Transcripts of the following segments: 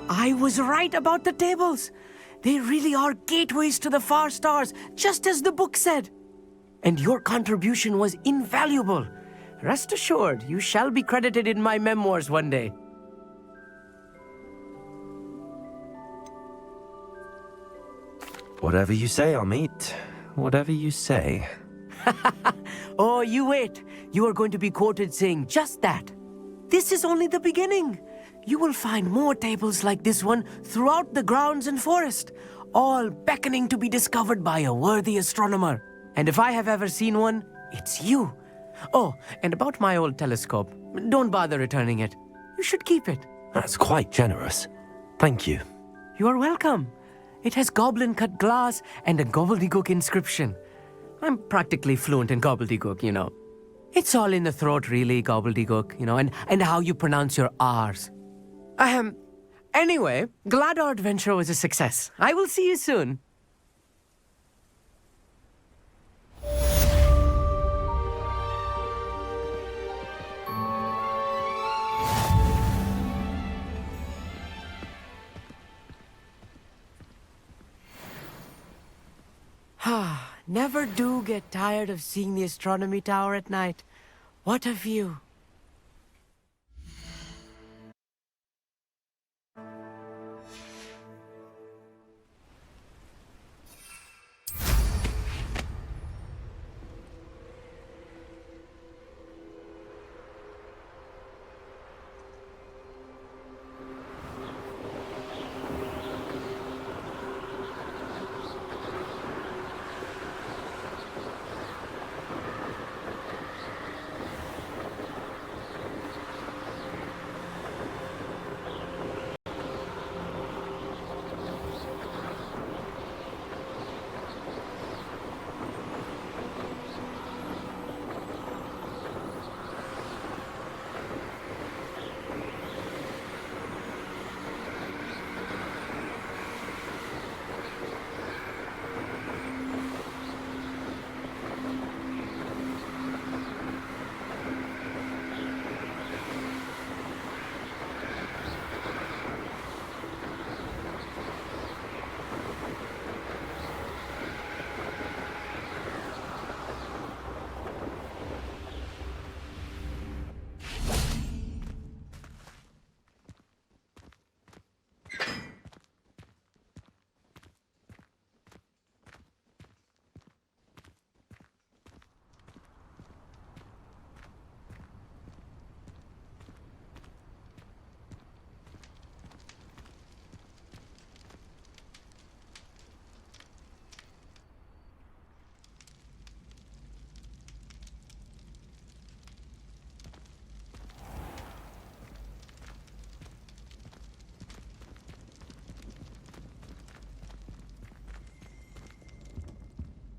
I was right about the tables. They really are gateways to the far stars, just as the book said. And your contribution was invaluable. Rest assured, you shall be credited in my memoirs one day. Whatever you say, Amit. Whatever you say. Oh, you wait. You are going to be quoted saying just that. This is only the beginning. You will find more tables like this one throughout the grounds and forest, all beckoning to be discovered by a worthy astronomer. And if I have ever seen one, it's you. Oh, and about my old telescope, don't bother returning it. You should keep it. That's quite generous. Thank you. You are welcome. It has goblin-cut glass and a gobbledygook inscription. I'm practically fluent in gobbledygook, you know. It's all in the throat, really, gobbledygook, you know, and how you pronounce your R's. Anyway, glad our adventure was a success. I will see you soon. Never do get tired of seeing the astronomy tower at night. What a view.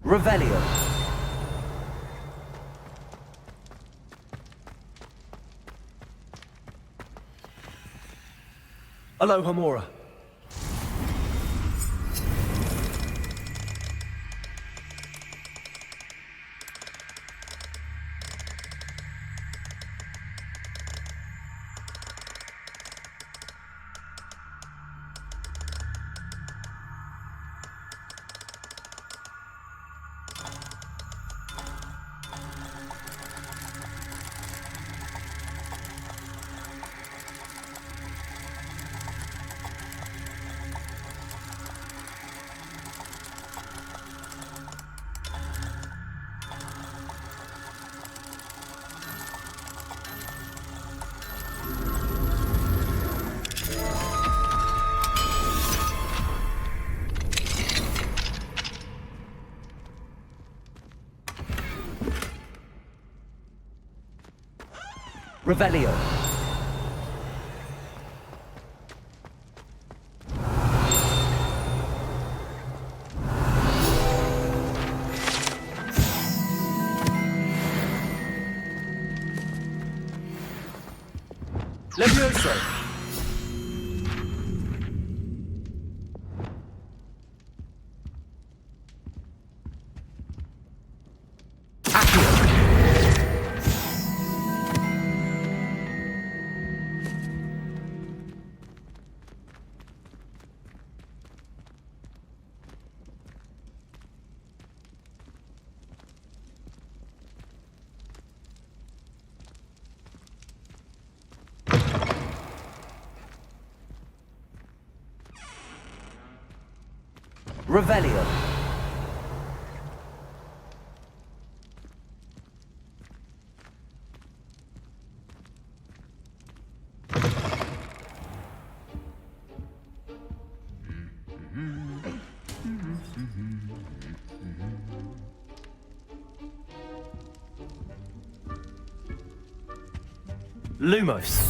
Revelio. Aloha Mora. Revelio. Levioso. Revelio. Lumos.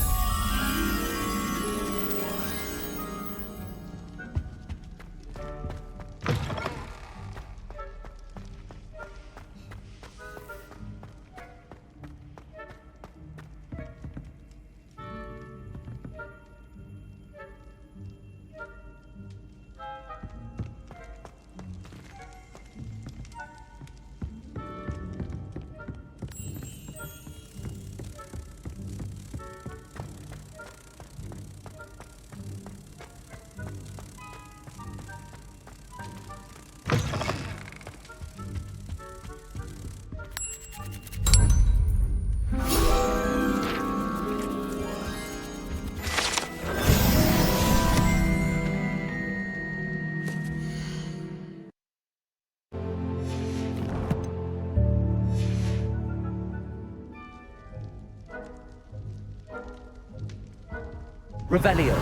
Revelio.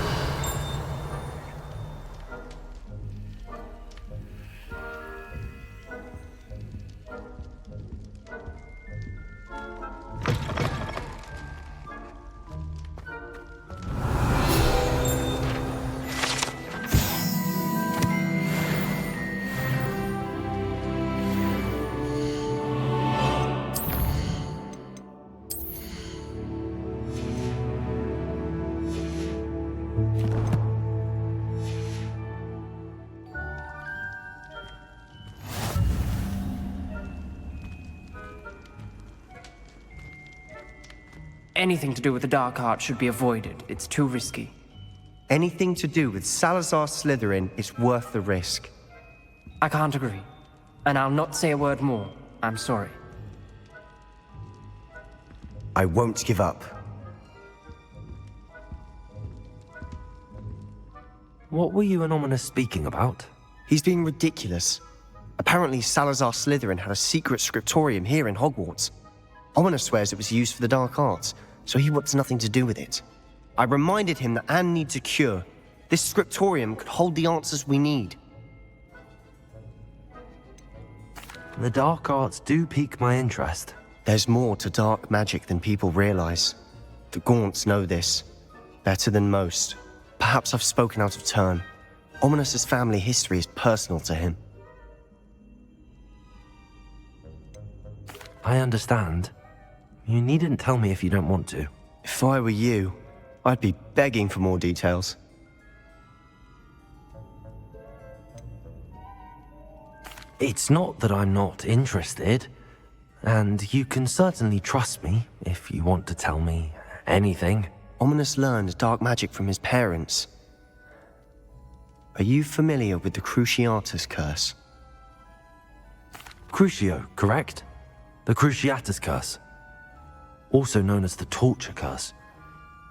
Anything to do with the dark art should be avoided. It's too risky. Anything to do with Salazar Slytherin is worth the risk. I can't agree. And I'll not say a word more. I'm sorry. I won't give up. What were you and Ominous speaking about? He's being ridiculous. Apparently Salazar Slytherin had a secret scriptorium here in Hogwarts. Ominous swears it was used for the dark arts, so he wants nothing to do with it. I reminded him that Anne needs a cure. This scriptorium could hold the answers we need. The dark arts do pique my interest. There's more to dark magic than people realize. The Gaunts know this. Better than most. Perhaps I've spoken out of turn. Ominous's family history is personal to him. I understand. You needn't tell me if you don't want to. If I were you, I'd be begging for more details. It's not that I'm not interested, and you can certainly trust me if you want to tell me anything. Ominous learned dark magic from his parents. Are you familiar with the Cruciatus Curse? Crucio, correct? The Cruciatus Curse, also known as the Torture Curse,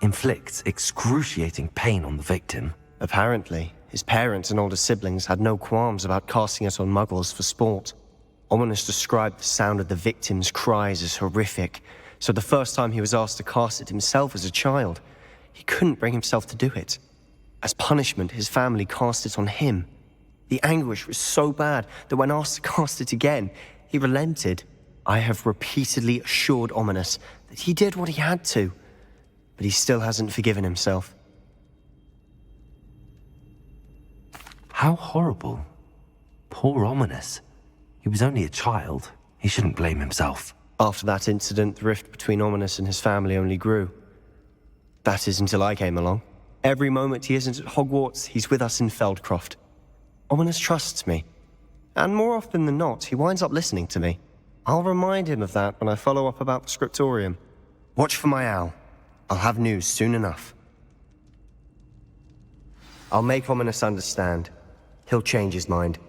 inflicts excruciating pain on the victim. Apparently, his parents and older siblings had no qualms about casting it on muggles for sport. Ominous described the sound of the victim's cries as horrific, so the first time he was asked to cast it himself as a child, he couldn't bring himself to do it. As punishment, his family cast it on him. The anguish was so bad that when asked to cast it again, he relented. I have repeatedly assured Ominous that he did what he had to, but he still hasn't forgiven himself. How horrible. Poor Ominous. He was only a child. He shouldn't blame himself. After that incident, the rift between Ominous and his family only grew. That is until I came along. Every moment he isn't at Hogwarts, he's with us in Feldcroft. Ominous trusts me. And more often than not, he winds up listening to me. I'll remind him of that when I follow up about the scriptorium. Watch for my owl. I'll have news soon enough. I'll make Ominous understand. He'll change his mind.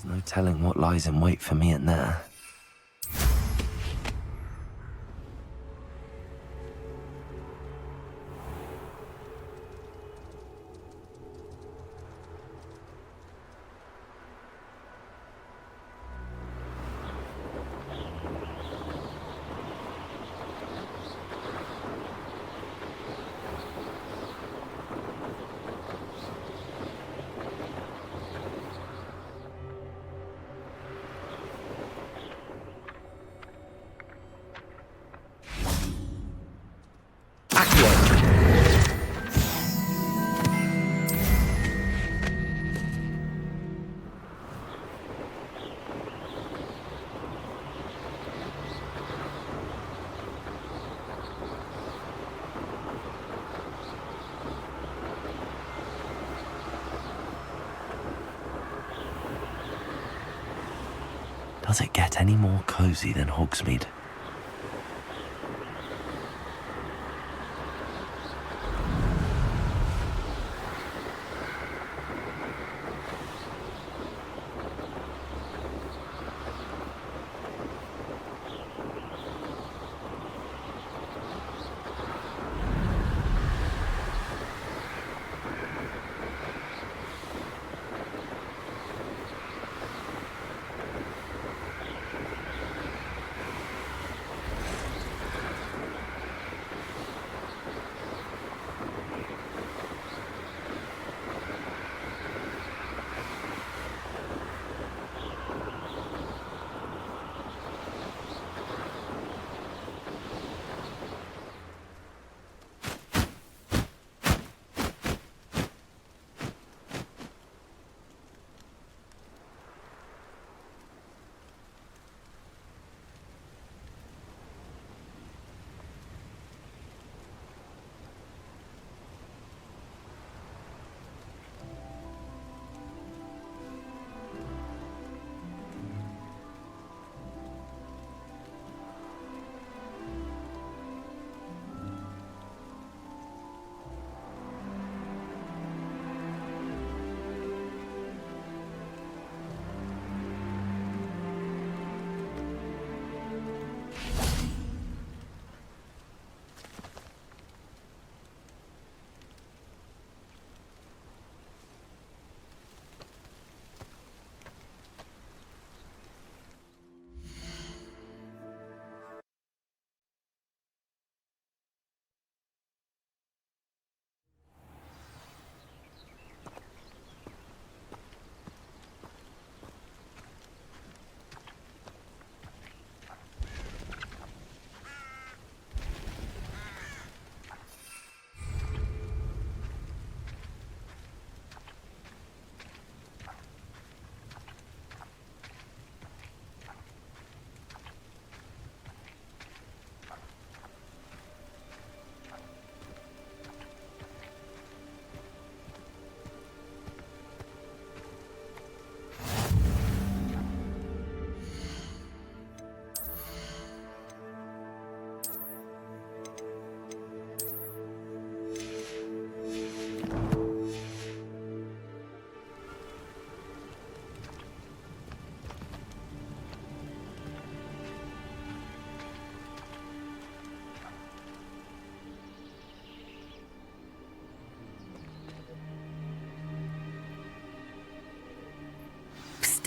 No telling what lies in wait for me in there. Does it get any more cozy than Hogsmeade?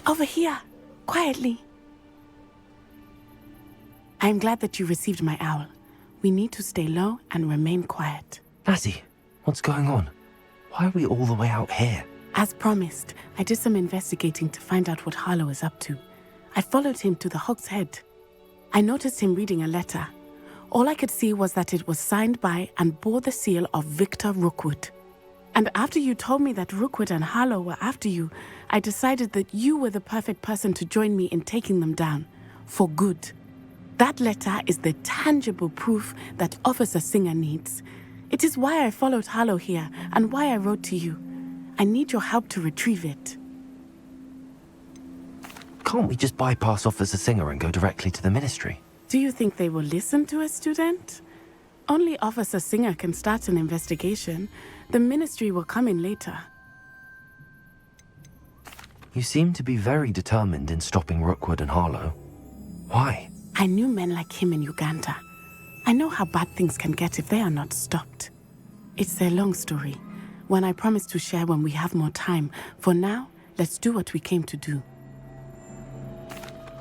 Over here, quietly. I'm glad that you received my owl. We need to stay low and remain quiet. Lassie, what's going on? Why are we all the way out here? As promised, I did some investigating to find out what Harlow is up to. I followed him to the Hog's Head. I noticed him reading a letter. All I could see was that it was signed by and bore the seal of Victor Rookwood. And after you told me that Rookwood and Harlow were after you, I decided that you were the perfect person to join me in taking them down. For good. That letter is the tangible proof that Officer Singer needs. It is why I followed Harlow here and why I wrote to you. I need your help to retrieve it. Can't we just bypass Officer Singer and go directly to the Ministry? Do you think they will listen to a student? Only Officer Singer can start an investigation. The Ministry will come in later. You seem to be very determined in stopping Rookwood and Harlow. Why? I knew men like him in Uganda. I know how bad things can get if they are not stopped. It's a long story, one I promise to share when we have more time. For now, let's do what we came to do.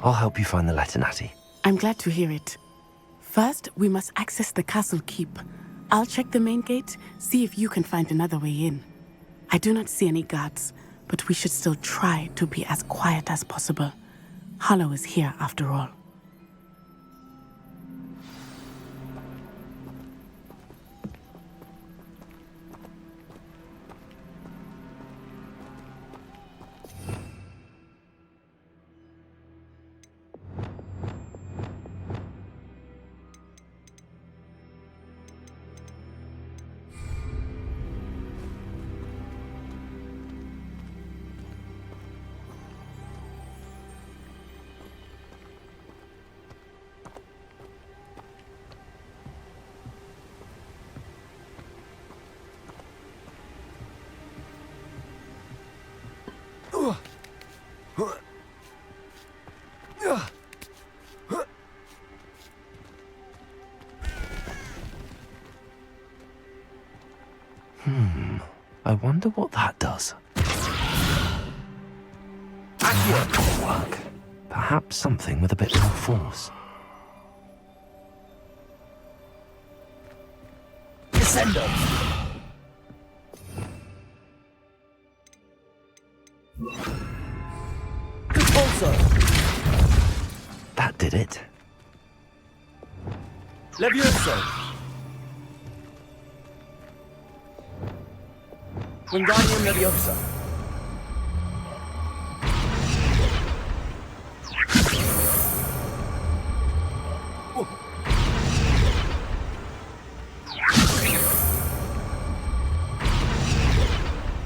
I'll help you find the letter, Natty. I'm glad to hear it. First, we must access the castle keep. I'll check the main gate, see if you can find another way in. I do not see any guards, but we should still try to be as quiet as possible. Harlow is here after all. I wonder what that does. Accurate work. Perhaps something with a bit more force. Descendo! Repulsor! That did it. Levioso! Wingardium Leviosa!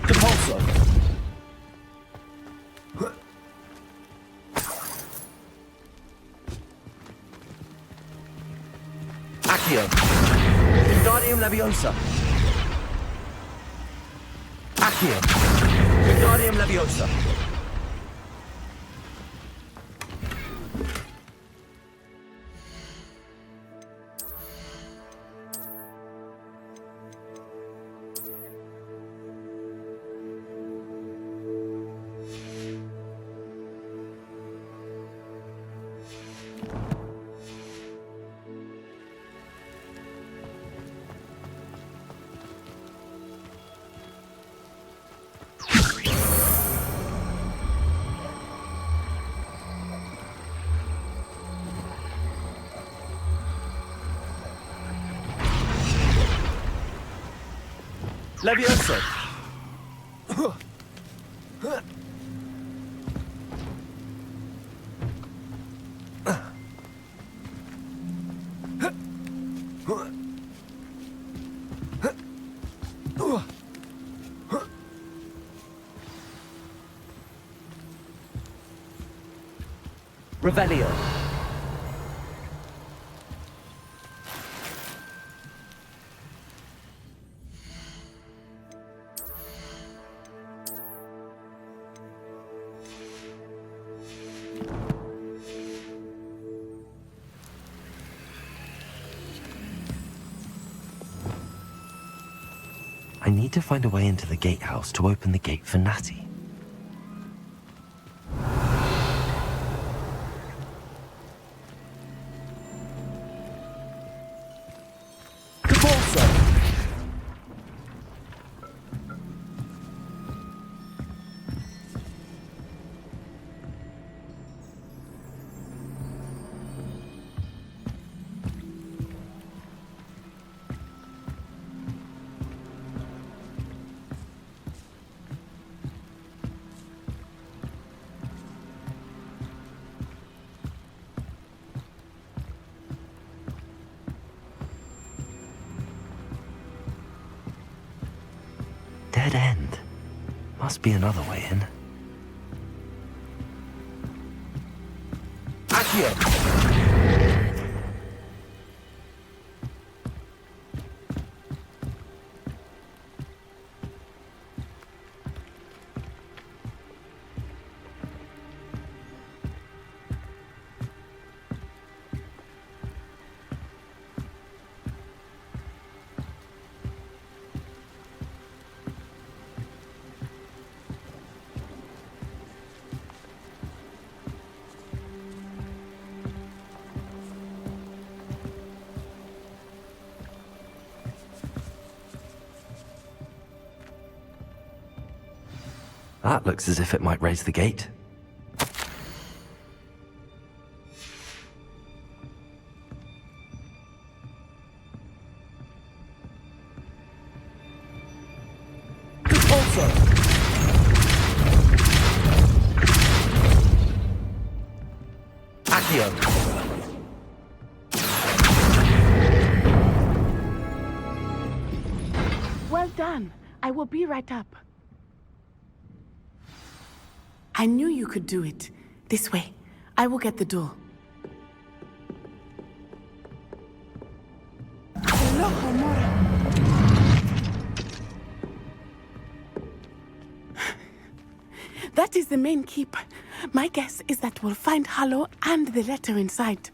Repulsor! Accio! Wingardium Leviosa! Accio! Wingardium Leviosa! Levioso! Revelio! I need to find a way into the gatehouse to open the gate for Natty. Dead end. Must be another way in. Accio! That looks as if it might raise the gate. Well done. I will be right up. I knew you could do it. This way. I will get the door. That is the main keep. My guess is that we'll find Sallow and the letter inside.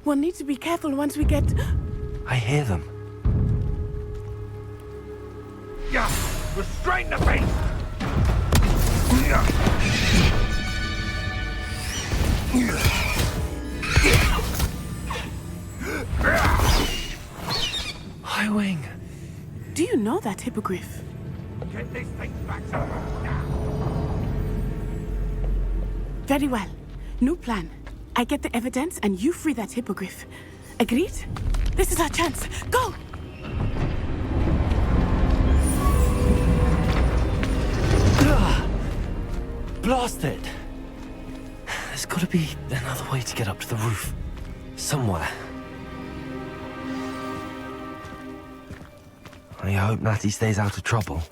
We'll need to be careful once we get... I hear them. Yeah! Restrain the beast! High Wing. Do you know that Hippogriff? Get this thing back to her now! Very well. New plan. I get the evidence and you free that Hippogriff. Agreed? This is our chance. Go! Blast it! There's gotta be another way to get up to the roof. Somewhere. I hope Natty stays out of trouble.